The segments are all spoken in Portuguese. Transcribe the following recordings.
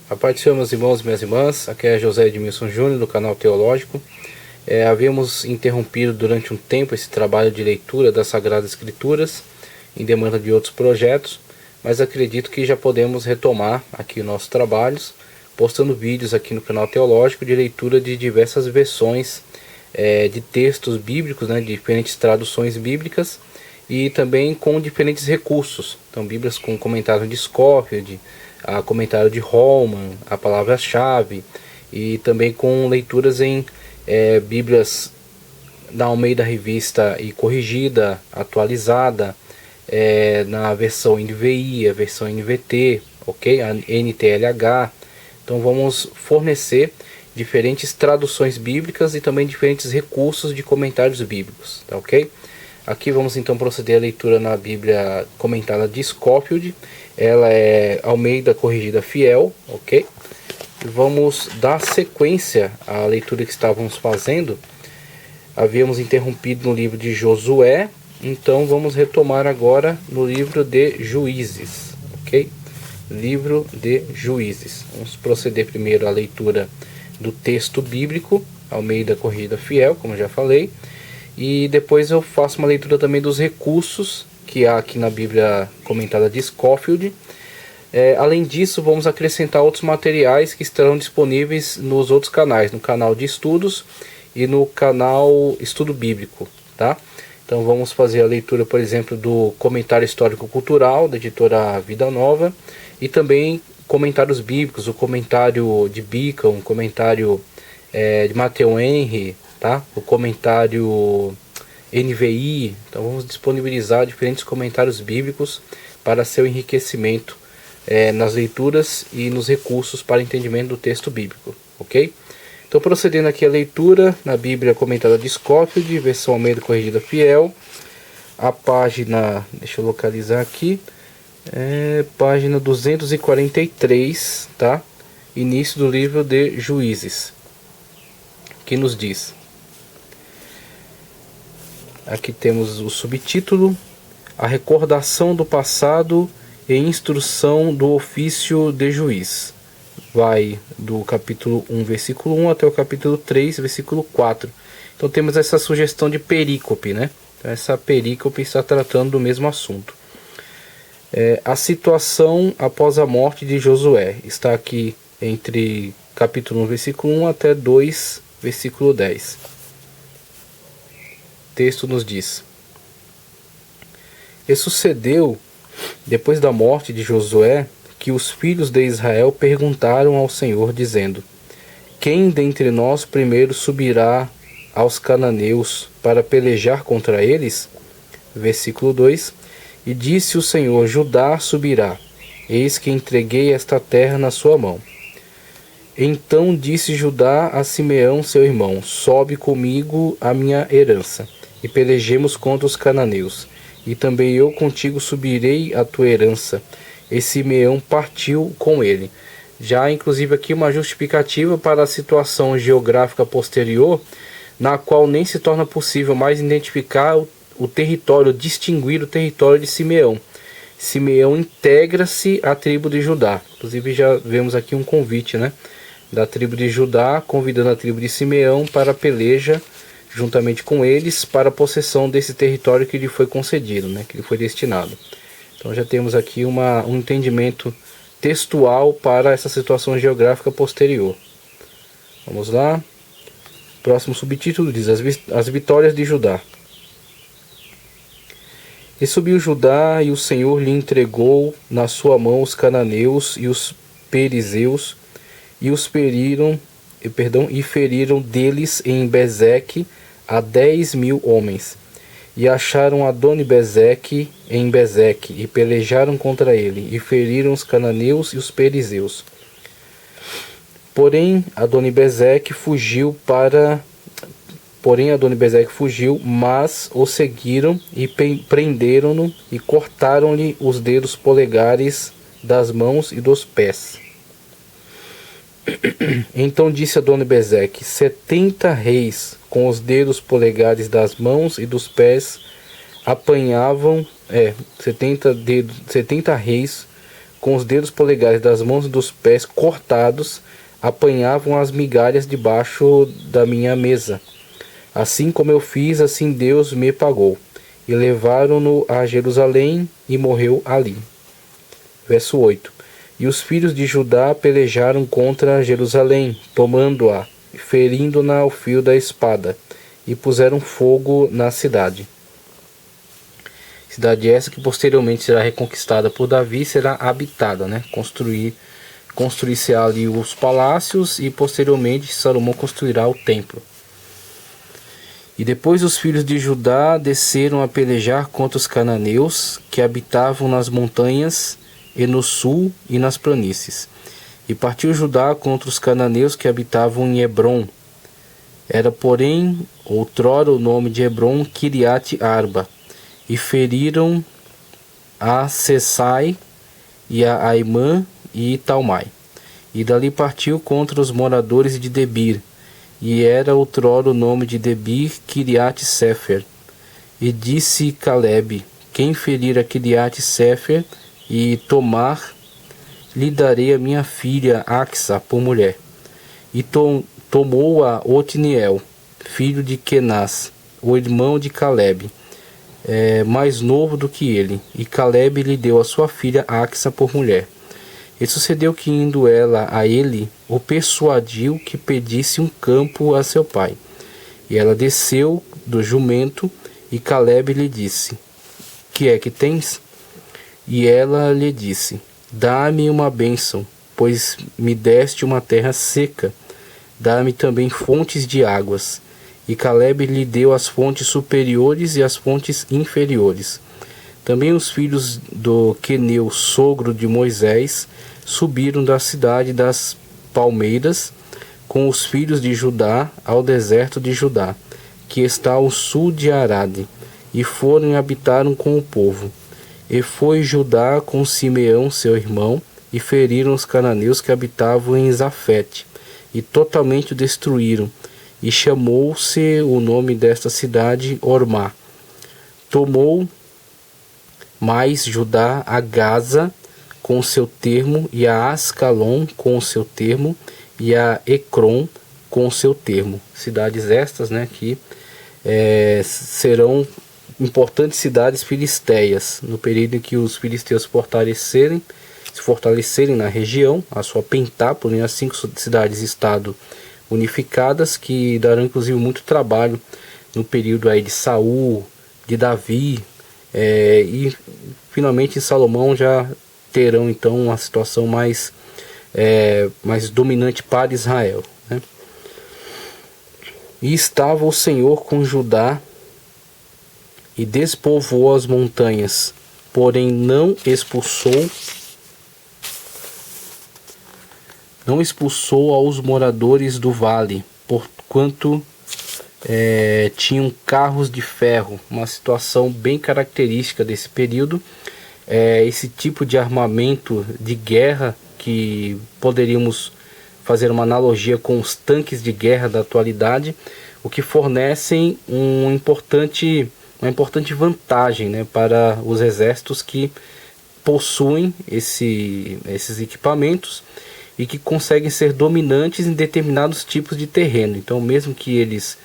A paz do Senhor, meus irmãos e minhas irmãs. Aqui é José Edmilson Júnior, do canal Teológico. Havíamos interrompido durante um tempo esse trabalho de leitura das Sagradas Escrituras, em demanda de outros projetos, mas acredito que já podemos retomar aqui nossos trabalhos, postando vídeos aqui no canal Teológico de leitura de diversas versões de textos bíblicos, de diferentes traduções bíblicas, e também com diferentes recursos. Então, Bíblias com comentário de Scofield, a comentário de Holman, a palavra-chave, e também com leituras em Bíblias da Almeida Revista e Corrigida, atualizada, na versão NVI, a versão NVT, ok? A NTLH. Então vamos fornecer diferentes traduções bíblicas e também diferentes recursos de comentários bíblicos, tá ok? Aqui vamos então proceder à leitura na Bíblia comentada de Scofield. Ela é Almeida Corrigida Fiel, ok? E vamos dar sequência à leitura que estávamos fazendo. Havíamos interrompido no livro de Josué, então vamos retomar agora no livro de Juízes, ok? Livro de Juízes. Vamos proceder primeiro à leitura do texto bíblico, Almeida Corrigida Fiel, como já falei. E depois eu faço uma leitura também dos recursos que há aqui na Bíblia comentada de Scofield. Além disso, vamos acrescentar outros materiais que estarão disponíveis nos outros canais, no canal de estudos e no canal Estudo Bíblico, tá? Então vamos fazer a leitura, por exemplo, do comentário histórico-cultural da editora Vida Nova e também comentários bíblicos, o comentário de Beacon, o comentário de Matthew Henry, tá? O comentário NVI. Então vamos disponibilizar diferentes comentários bíblicos para seu enriquecimento nas leituras e nos recursos para entendimento do texto bíblico, ok? Então procedendo aqui a leitura na Bíblia comentada de Scofield, versão Almeida Corrigida Fiel, a página, deixa eu localizar aqui, página 243, tá? Início do livro de Juízes, que nos diz: aqui temos o subtítulo: A recordação do passado e instrução do ofício de juiz. Vai do capítulo 1, versículo 1 até o capítulo 3, versículo 4. Então temos essa sugestão de perícope, né? Então, essa perícope está tratando do mesmo assunto. A situação após a morte de Josué está aqui entre capítulo 1, versículo 1 até 2, versículo 10. O texto nos diz: E sucedeu, depois da morte de Josué, que os filhos de Israel perguntaram ao Senhor, dizendo: Quem dentre nós primeiro subirá aos cananeus para pelejar contra eles? Versículo 2: E disse o Senhor: Judá subirá, eis que entreguei esta terra na sua mão. Então disse Judá a Simeão seu irmão: Sobe comigo a minha herança, e pelejemos contra os cananeus, e também eu contigo subirei a tua herança. E Simeão partiu com ele. Já inclusive aqui uma justificativa para a situação geográfica posterior, na qual nem se torna possível mais identificar o território, distinguir o território de Simeão. Simeão integra-se à tribo de Judá. Inclusive já vemos aqui um convite, da tribo de Judá, convidando a tribo de Simeão para a peleja, juntamente com eles, para a possessão desse território que lhe foi concedido, que lhe foi destinado. Então já temos aqui um entendimento textual para essa situação geográfica posterior. Vamos lá. Próximo subtítulo diz: As vitórias de Judá. E subiu Judá, e o Senhor lhe entregou na sua mão os cananeus e os perizeus, e feriram deles em Bezeque a 10.000 homens. E acharam Adoni-Bezeque em Bezeque, e pelejaram contra ele, e feriram os cananeus e os perizeus. Porém Adoni-Bezeque fugiu, mas o seguiram e prenderam-no, e cortaram-lhe os dedos polegares das mãos e dos pés. Então disse Adoni-Bezeque: 70 reis com os dedos polegares das mãos e dos pés apanhavam 70 reis com os dedos polegares das mãos e dos pés cortados, apanhavam as migalhas debaixo da minha mesa. Assim como eu fiz, assim Deus me pagou. E levaram-no a Jerusalém e morreu ali. Verso 8. E os filhos de Judá pelejaram contra Jerusalém, tomando-a, ferindo-na ao fio da espada, e puseram fogo na cidade. Cidade essa que posteriormente será reconquistada por Davi, será habitada, né? Construir-se ali os palácios e posteriormente Salomão construirá o templo. E depois os filhos de Judá desceram a pelejar contra os cananeus que habitavam nas montanhas e no sul e nas planícies. E partiu Judá contra os cananeus que habitavam em Hebrom. Era, porém, outrora o nome de Hebrom Kiriat Arba. E feriram a Sesai e a Aimã e Talmai. E dali partiu contra os moradores de Debir. E era outrora o nome de Debir Kiriat Sefer. E disse Calebe: quem ferir a Kiriat Sefer e tomar, lhe darei a minha filha Axa por mulher. E tomou-a Otniel, filho de Kenaz, o irmão de Calebe, mais novo do que ele. E Calebe lhe deu a sua filha Axa por mulher. E sucedeu que, indo ela a ele, o persuadiu que pedisse um campo a seu pai. E ela desceu do jumento, e Calebe lhe disse: que é que tens? E ela lhe disse: dá-me uma bênção, pois me deste uma terra seca. Dá-me também fontes de águas. E Calebe lhe deu as fontes superiores e as fontes inferiores. Também os filhos do Queneu, sogro de Moisés, subiram da cidade das palmeiras com os filhos de Judá ao deserto de Judá, que está ao sul de Arade, e foram e habitaram com o povo. E foi Judá com Simeão, seu irmão, e feriram os cananeus que habitavam em Zafete, e totalmente o destruíram, e chamou-se o nome desta cidade Ormá. Tomou mais Judá a Gaza com o seu termo, e a Ascalon com o seu termo, e a Ecrom com o seu termo. Cidades estas, né, que serão importantes cidades filisteias, no período em que os filisteus se fortalecerem na região, a sua pentápole, as 5 cidades-estado unificadas, que darão inclusive muito trabalho no período aí de Saul, de Davi, e finalmente em Salomão já terão então uma situação mais dominante para Israel, né? E estava o Senhor com Judá e despovoou as montanhas, porém não expulsou aos moradores do vale, porquanto tinham carros de ferro. Uma situação bem característica desse período. Esse tipo de armamento de guerra, que poderíamos fazer uma analogia com os tanques de guerra da atualidade, o que fornecem uma importante vantagem, né, para os exércitos que possuem esses equipamentos e que conseguem ser dominantes em determinados tipos de terreno. Então, mesmo que eles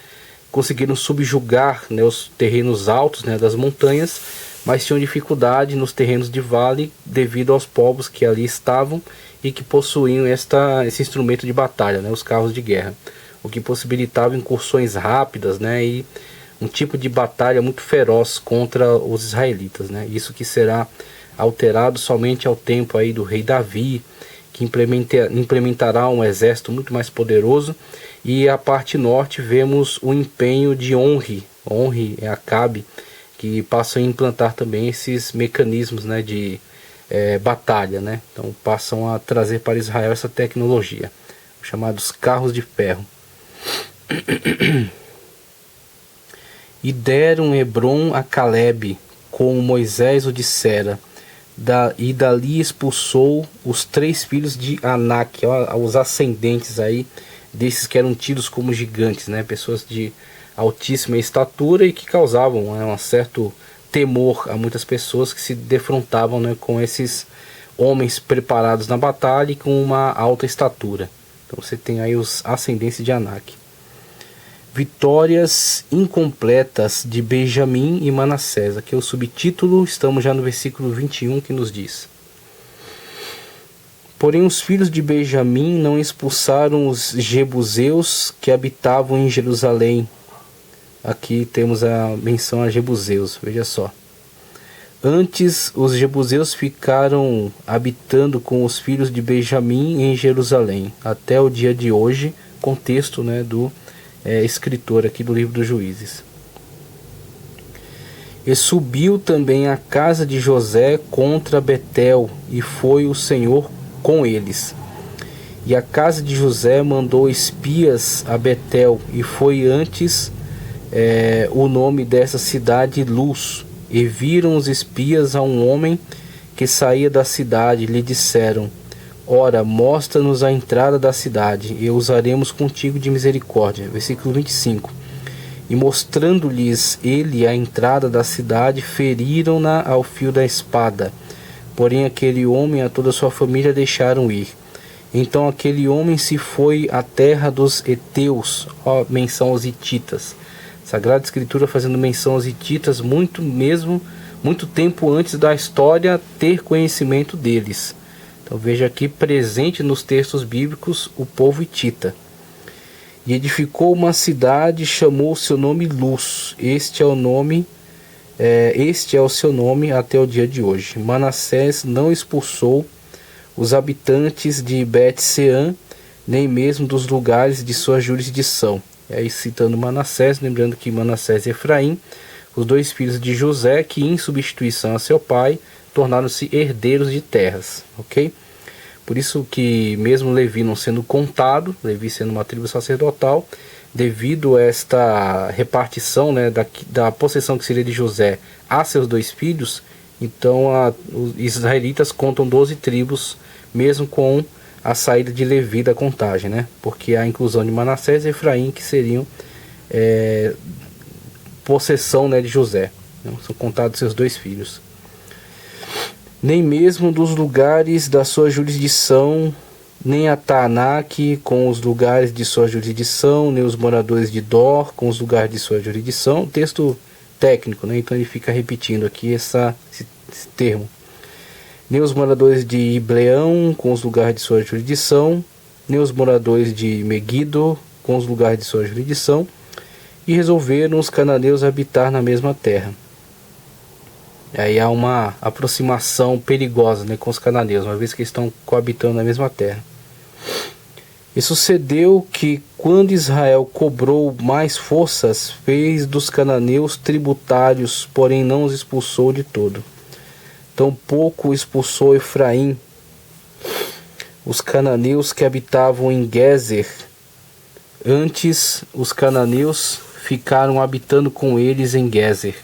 conseguiram subjugar, né, os terrenos altos, né, das montanhas, mas tinham dificuldade nos terrenos de vale devido aos povos que ali estavam e que possuíam esse instrumento de batalha, né, os carros de guerra, o que possibilitava incursões rápidas, né, e um tipo de batalha muito feroz contra os israelitas, né. Isso que será alterado somente ao tempo aí do rei Davi, que implementará um exército muito mais poderoso. E a parte norte vemos o empenho de Onri é Acabe, que passam a implantar também esses mecanismos, né, de batalha, né? Então passam a trazer para Israel essa tecnologia, chamados carros de ferro. E deram Hebrom a Calebe, como Moisés o dissera, e dali expulsou os 3 filhos de Anak, os ascendentes aí desses que eram tidos como gigantes, né? Pessoas de altíssima estatura e que causavam, né, um certo temor a muitas pessoas que se defrontavam, né, com esses homens preparados na batalha e com uma alta estatura. Então você tem aí os ascendentes de Anak. Vitórias incompletas de Benjamim e Manassés. Aqui é o subtítulo, estamos já no versículo 21, que nos diz: Porém os filhos de Benjamim não expulsaram os jebuseus que habitavam em Jerusalém. Aqui temos a menção a jebuseus, veja só. Antes os jebuseus ficaram habitando com os filhos de Benjamim em Jerusalém, até o dia de hoje, contexto, né, do escritor aqui do livro dos Juízes. E subiu também a casa de José contra Betel, e foi o Senhor com eles. E a casa de José mandou espias a Betel, e foi antes o nome dessa cidade Luz. E viram os espias a um homem que saía da cidade, e lhe disseram: Ora, mostra-nos a entrada da cidade, e usaremos contigo de misericórdia. Versículo 25. E mostrando-lhes ele a entrada da cidade, feriram-na ao fio da espada. Porém aquele homem e a toda a sua família deixaram ir. Então aquele homem se foi à terra dos heteus, menção aos hititas. Sagrada Escritura fazendo menção aos hititas muito tempo antes da história ter conhecimento deles. Então veja aqui presente nos textos bíblicos o povo hitita. E edificou uma cidade, chamou o seu nome Luz. Este é o seu nome até o dia de hoje. Manassés não expulsou os habitantes de Bet-Sean, nem mesmo dos lugares de sua jurisdição. E aí citando Manassés, lembrando que Manassés e Efraim, os dois filhos de José, que em substituição a seu pai, tornaram-se herdeiros de terras, ok? Por isso que mesmo Levi não sendo contado, Levi sendo uma tribo sacerdotal, devido a esta repartição, né, da possessão que seria de José a seus dois filhos, então os israelitas contam 12 tribos, mesmo com a saída de Levi da contagem, né? Porque a inclusão de Manassés e Efraim, que seriam possessão, né, de José. Então, são contados seus dois filhos. Nem mesmo dos lugares da sua jurisdição, nem a Taanac com os lugares de sua jurisdição, nem os moradores de Dor com os lugares de sua jurisdição. Texto técnico, né? Então ele fica repetindo aqui esse termo. Nem os moradores de Ibleão com os lugares de sua jurisdição, nem os moradores de Megido com os lugares de sua jurisdição, e resolveram os cananeus habitar na mesma terra. Aí há uma aproximação perigosa, né, com os cananeus, uma vez que eles estão coabitando na mesma terra. E sucedeu que, quando Israel cobrou mais forças, fez dos cananeus tributários, porém não os expulsou de todo. Tampouco expulsou Efraim, os cananeus que habitavam em Gezer. Antes, os cananeus ficaram habitando com eles em Gezer.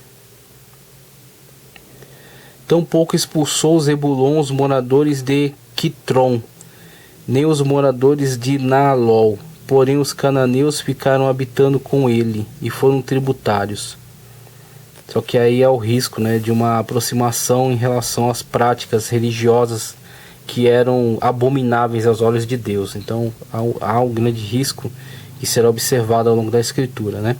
Tampouco expulsou Zebulon os moradores de Quitron, nem os moradores de Naalol, porém os cananeus ficaram habitando com ele e foram tributários. Só que aí há o risco, né, de uma aproximação em relação às práticas religiosas que eram abomináveis aos olhos de Deus. Então há um grande risco que será observado ao longo da Escritura, né?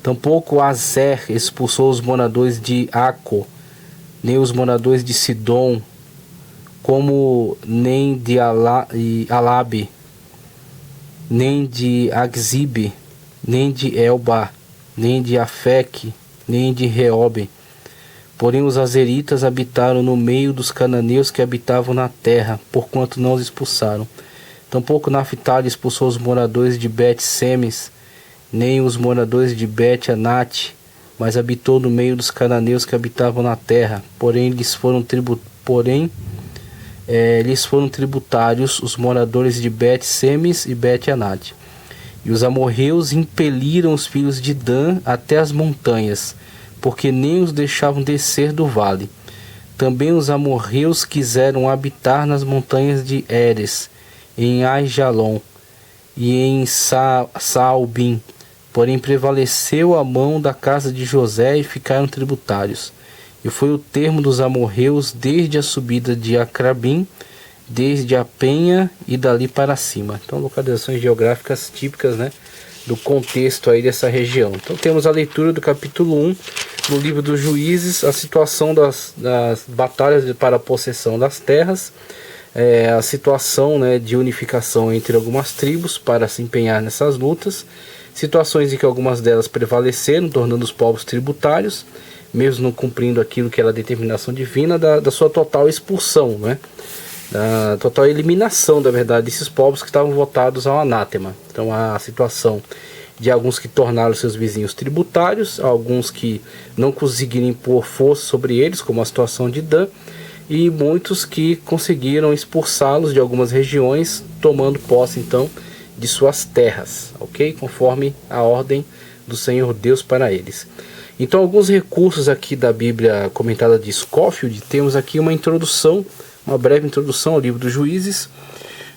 Tampouco Azer expulsou os moradores de Aco, nem os moradores de Sidom, como nem de Alabe, nem de Agzibe, nem de Elba, nem de Afeque, nem de Reobe. Porém os azeritas habitaram no meio dos cananeus que habitavam na terra, porquanto não os expulsaram. Tampouco Naphtali expulsou os moradores de Bet-Semes, nem os moradores de Bet-Anat, mas habitou no meio dos cananeus que habitavam na terra. Porém lhes foram tributários os moradores de Bet-Semes e Bet-Anat. E os amorreus impeliram os filhos de Dan até as montanhas, porque nem os deixavam descer do vale. Também os amorreus quiseram habitar nas montanhas de Eres, em Aijalon e em Saalbim. Porém prevaleceu a mão da casa de José e ficaram tributários. e foi o termo dos amorreus desde a subida de Acrabim, desde a penha e dali para cima. Então, localizações geográficas típicas, né, do contexto aí dessa região. Então, temos a leitura do capítulo 1 no livro dos Juízes, a situação das batalhas para a possessão das terras, a situação, né, de unificação entre algumas tribos para se empenhar nessas lutas, situações em que algumas delas prevaleceram, tornando os povos tributários, mesmo não cumprindo aquilo que era a determinação divina, da sua total expulsão, né? Da total eliminação, da verdade, desses povos que estavam votados ao anátema. Então, a situação de alguns que tornaram seus vizinhos tributários, alguns que não conseguiram impor força sobre eles, como a situação de Dan, e muitos que conseguiram expulsá-los de algumas regiões, tomando posse então de suas terras, ok? Conforme a ordem do Senhor Deus para eles. Então, alguns recursos aqui da Bíblia comentada de Scofield, temos aqui uma introdução, uma breve introdução ao livro dos Juízes.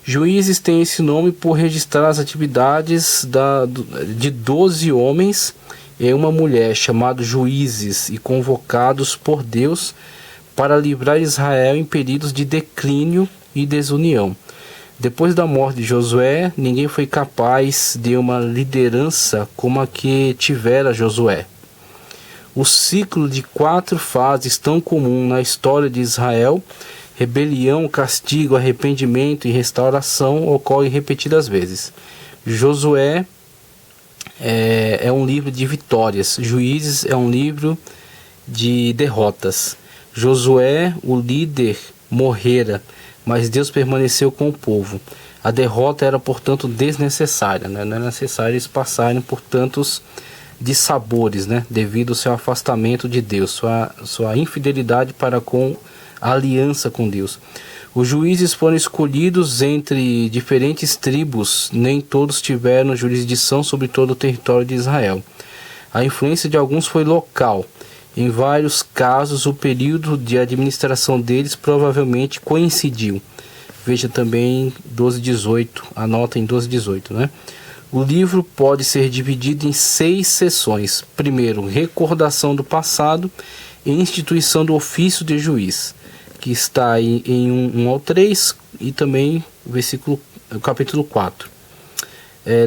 Juízes tem esse nome por registrar as atividades de 12 homens e uma mulher, chamados juízes e convocados por Deus para livrar Israel em períodos de declínio e desunião. Depois da morte de Josué, ninguém foi capaz de uma liderança como a que tivera Josué. O ciclo de 4 fases tão comum na história de Israel, rebelião, castigo, arrependimento e restauração, ocorre repetidas vezes. Josué é um livro de vitórias, Juízes é um livro de derrotas. Josué, o líder, morrera, mas Deus permaneceu com o povo. A derrota era, portanto, desnecessária, né? Não é necessário eles passarem por tantos dissabores, né? Devido ao seu afastamento de Deus, sua infidelidade para com a aliança com Deus. Os juízes foram escolhidos entre diferentes tribos, nem todos tiveram jurisdição sobre todo o território de Israel. A influência de alguns foi local. Em vários casos, o período de administração deles provavelmente coincidiu. Veja também 12:18, anota em 12:18, né? O livro pode ser dividido em 6 seções. Primeiro, recordação do passado e instituição do ofício de juiz, que está em 1 ao 3 e também capítulo 4.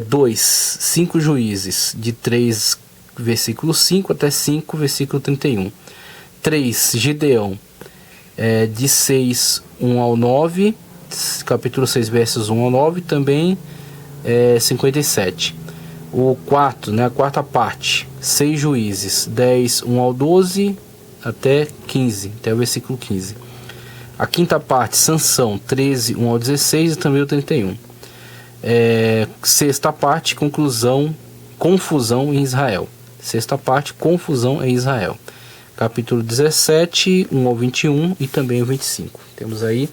2, 5 juízes, de 3 versículo 5 até 5, versículo 31. 3, Gideão, de 6, 1 ao 9, capítulo 6, versos 1 ao 9, também 57. O quarto, né, a quarta parte, 6 juízes, 10, 1 ao 12, até 15, até o versículo 15. A quinta parte, Sansão, 13, 1 ao 16 e também o 31. Sexta parte, confusão em Israel. Sexta parte, confusão em Israel. Capítulo 17, 1 ao 21 e também o 25. Temos aí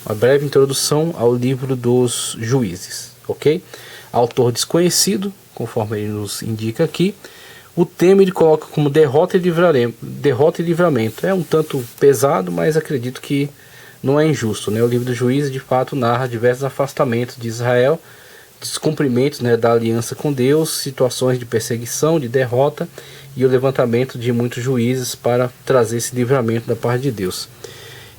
uma breve introdução ao livro dos Juízes, ok? Autor desconhecido, conforme ele nos indica aqui. O tema ele coloca como derrota e livramento. É um tanto pesado, mas acredito que não é injusto, né? O livro dos Juízes de fato narra diversos afastamentos de Israel, descumprimentos, né, da aliança com Deus, situações de perseguição, de derrota e o levantamento de muitos juízes para trazer esse livramento da parte de Deus.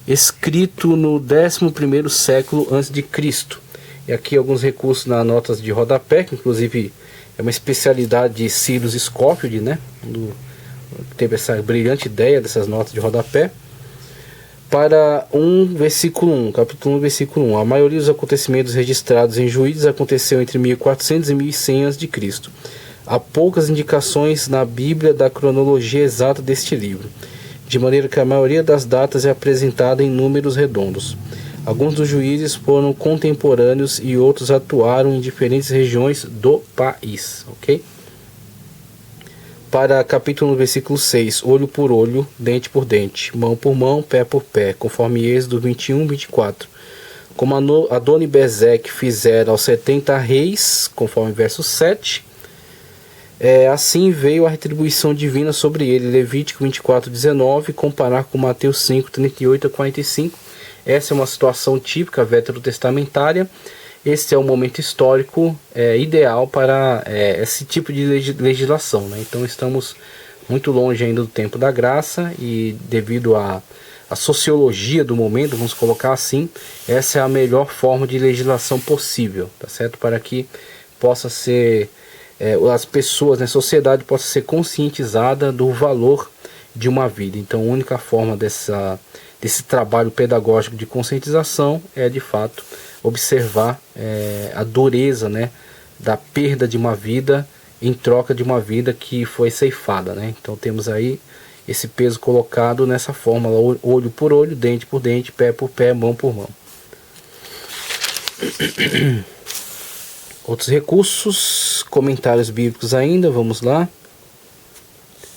Escrito no 11º século a.C. E aqui alguns recursos nas notas de rodapé, que inclusive é uma especialidade de Cyrus Scofield, né? Teve essa brilhante ideia dessas notas de rodapé. Para versículo 1, capítulo 1, versículo 1. A maioria dos acontecimentos registrados em Juízes aconteceu entre 1400 e 1100 a.C. Há poucas indicações na Bíblia da cronologia exata deste livro, de maneira que a maioria das datas é apresentada em números redondos. Alguns dos juízes foram contemporâneos e outros atuaram em diferentes regiões do país, ok? Para capítulo 1, versículo 6, olho por olho, dente por dente, mão por mão, pé por pé, conforme Êxodo 21, 24. Como Adoni-Bezeque fizera aos 70 reis, conforme verso 7, assim veio a retribuição divina sobre ele, Levítico 24, 19, comparar com Mateus 5, 38 a 45. Essa é uma situação típica veterotestamentária. Este é o momento histórico ideal para esse tipo de legislação, né? Então estamos muito longe ainda do tempo da graça, e devido à sociologia do momento, vamos colocar assim, essa é a melhor forma de legislação possível, tá certo? Para que possa ser, as pessoas, né, a sociedade possa ser conscientizada do valor de uma vida. Então a única forma desse trabalho pedagógico de conscientização é, de fato, observar a dureza, né, da perda de uma vida em troca de uma vida que foi ceifada, né? Então temos aí esse peso colocado nessa fórmula: olho por olho, dente por dente, pé por pé, mão por mão. Outros recursos, comentários bíblicos ainda, vamos lá.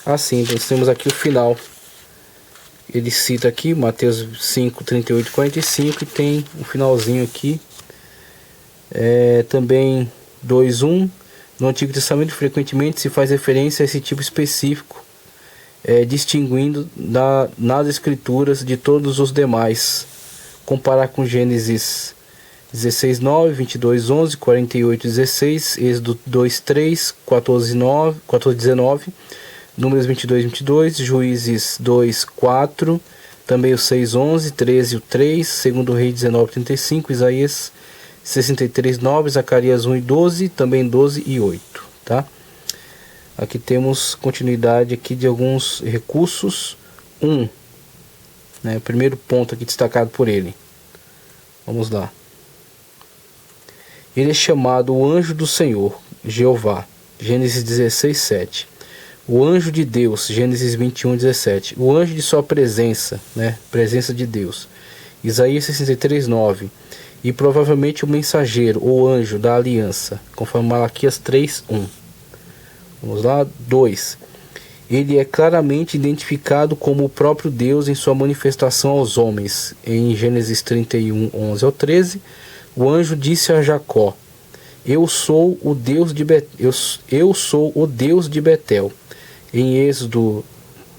Assim, nós temos aqui o final. Ele cita aqui Mateus 5, 38 e 45, e tem um finalzinho aqui. Também 2:1. No Antigo Testamento frequentemente se faz referência a esse tipo específico, distinguindo nas Escrituras de todos os demais. Comparar com Gênesis 16:9, 22:11, 48:16, Êxodo 2:3, 14:19, Números 22:22, Juízes 2:4, também o 6:11, 13 e o 3, 2 Reis 19:35, Isaías 63:9, Zacarias 1:12, também 12 e 8, tá? Aqui temos continuidade aqui de alguns recursos. Né, primeiro ponto aqui destacado por ele. Vamos lá. Ele é chamado o anjo do Senhor, Jeová, Gênesis 16:7. O anjo de Deus, Gênesis 21:17. O anjo de sua presença, né, presença de Deus, Isaías 63:9. E provavelmente o mensageiro ou anjo da aliança, conforme Malaquias 3:1. Vamos lá. 2. Ele é claramente identificado como o próprio Deus em sua manifestação aos homens. Em Gênesis 31:11 ao 13, o anjo disse a Jacó: Eu sou o Deus de Betel. Em Êxodo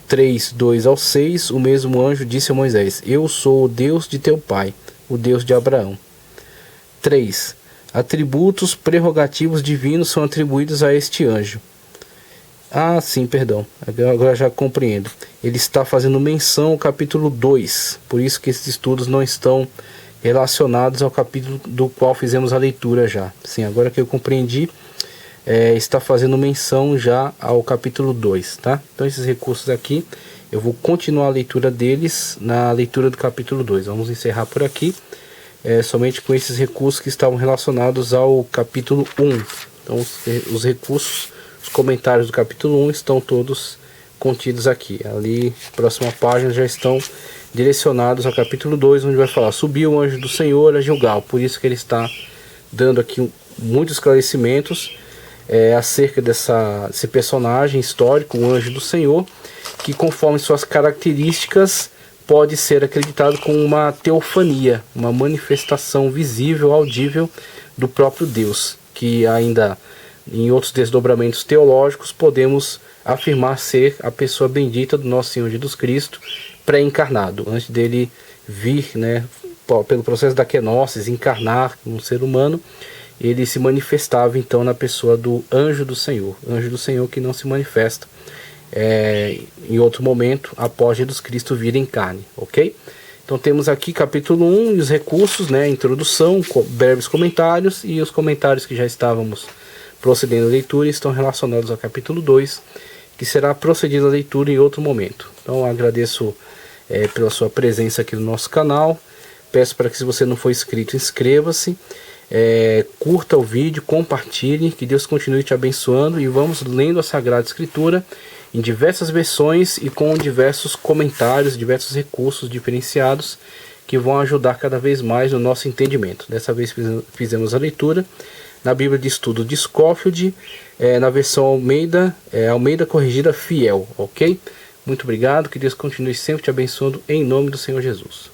3:2 ao 6, o mesmo anjo disse a Moisés: Eu sou o Deus de teu pai, o Deus de Abraão. 3. Atributos prerrogativos divinos são atribuídos a este anjo. Sim, perdão. Agora já compreendo. Ele está fazendo menção ao capítulo 2. Por isso que esses estudos não estão relacionados ao capítulo do qual fizemos a leitura já. Sim, agora que eu compreendi, está fazendo menção já ao capítulo 2, tá? Então esses recursos aqui, eu vou continuar a leitura deles na leitura do capítulo 2. Vamos encerrar por aqui, somente com esses recursos que estavam relacionados ao capítulo 1. Então os recursos, os comentários do capítulo 1 estão todos contidos aqui. Ali, próxima página, já estão direcionados ao capítulo 2, onde vai falar: subiu o anjo do Senhor a Gilgal. Por isso que ele está dando aqui muitos esclarecimentos acerca desse personagem histórico, o anjo do Senhor, que conforme suas características pode ser acreditado como uma teofania, uma manifestação visível, audível do próprio Deus, que ainda em outros desdobramentos teológicos podemos afirmar ser a pessoa bendita do nosso Senhor Jesus Cristo, pré-encarnado, antes dele vir, né, pelo processo da kenosis, encarnar num ser humano. Ele se manifestava então na pessoa do anjo do Senhor que não se manifesta em outro momento após Jesus Cristo vir em carne, ok? Então temos aqui capítulo 1 e os recursos, né, introdução, breves comentários, e os comentários que já estávamos procedendo a leitura estão relacionados ao capítulo 2, que será procedida a leitura em outro momento. Então agradeço pela sua presença aqui no nosso canal, peço para que, se você não for inscrito, inscreva-se, curta o vídeo, compartilhe, que Deus continue te abençoando, e vamos lendo a Sagrada Escritura em diversas versões e com diversos comentários, diversos recursos diferenciados que vão ajudar cada vez mais no nosso entendimento. Dessa vez fizemos a leitura na Bíblia de Estudo de Scofield, na versão Almeida, Almeida Corrigida Fiel, ok? Muito obrigado, que Deus continue sempre te abençoando em nome do Senhor Jesus.